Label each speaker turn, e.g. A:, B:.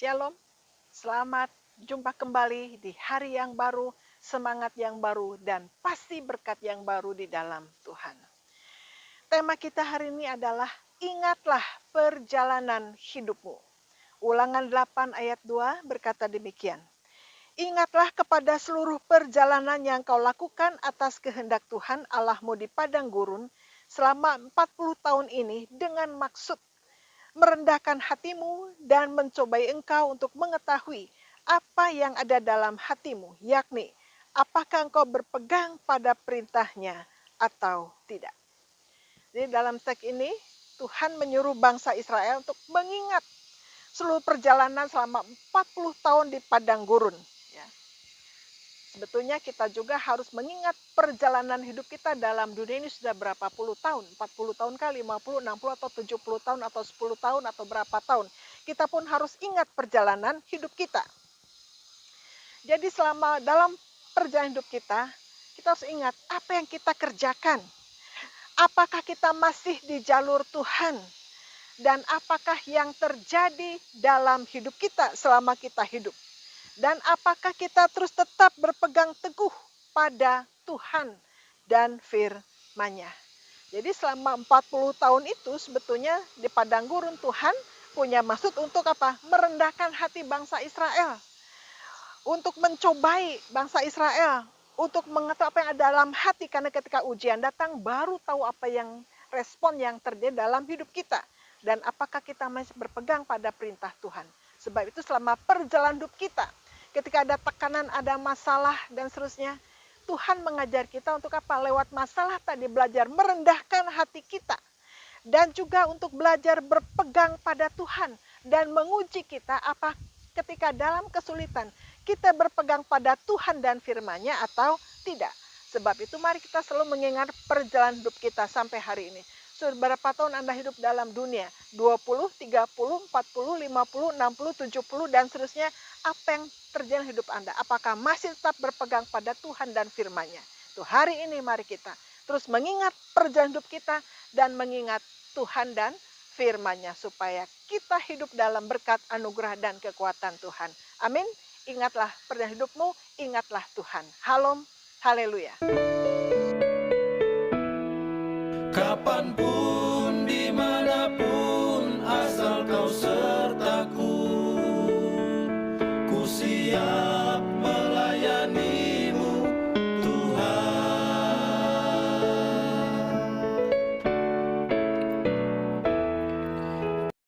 A: Shalom, selamat jumpa kembali di hari yang baru, semangat yang baru, dan pasti berkat yang baru di dalam Tuhan. Tema kita hari ini adalah ingatlah perjalanan hidupmu. Ulangan 8 ayat 2 berkata demikian. Ingatlah kepada seluruh perjalanan yang kau lakukan atas kehendak Tuhan Allahmu di padang gurun selama 40 tahun ini dengan maksud merendahkan hatimu dan mencobai engkau untuk mengetahui apa yang ada dalam hatimu, yakni apakah engkau berpegang pada perintahnya atau tidak. Jadi dalam teks ini Tuhan menyuruh bangsa Israel untuk mengingat seluruh perjalanan selama 40 tahun di padang gurun. Ya. Sebetulnya kita juga harus mengingat perjalanan hidup kita dalam dunia ini sudah berapa puluh tahun. 40 tahun kali, 50, 60 atau 70 tahun atau 10 tahun atau berapa tahun. Kita pun harus ingat perjalanan hidup kita. Jadi selama dalam perjalanan hidup kita harus ingat apa yang kita kerjakan. Apakah kita masih di jalur Tuhan? Dan apakah yang terjadi dalam hidup kita selama kita hidup? Dan apakah kita terus tetap berpegang teguh pada Tuhan dan firman-Nya. Jadi selama 40 tahun itu sebetulnya di padang gurun Tuhan punya maksud untuk apa? Merendahkan hati bangsa Israel. Untuk mencobai bangsa Israel. Untuk mengetahui apa yang ada dalam hati. Karena ketika ujian datang baru tahu apa yang respon yang terjadi dalam hidup kita. Dan apakah kita masih berpegang pada perintah Tuhan. Sebab itu selama perjalanan hidup kita, ketika ada tekanan, ada masalah, dan seterusnya, Tuhan mengajar kita untuk apa? Lewat masalah tadi belajar merendahkan hati kita. Dan juga untuk belajar berpegang pada Tuhan. Dan menguji kita apa ketika dalam kesulitan, kita berpegang pada Tuhan dan firman-Nya atau tidak. Sebab itu mari kita selalu mengingat perjalanan hidup kita sampai hari ini. Sudah berapa tahun Anda hidup dalam dunia? 20, 30, 40, 50, 60, 70, dan seterusnya. Apa yang terjadi hidup Anda? Apakah masih tetap berpegang pada Tuhan dan firman-Nya? Tuh, hari ini mari kita terus mengingat perjalanan hidup kita dan mengingat Tuhan dan firman-Nya supaya kita hidup dalam berkat anugerah dan kekuatan Tuhan. Amin. Ingatlah perjalanan hidupmu, ingatlah Tuhan. Halom, haleluya.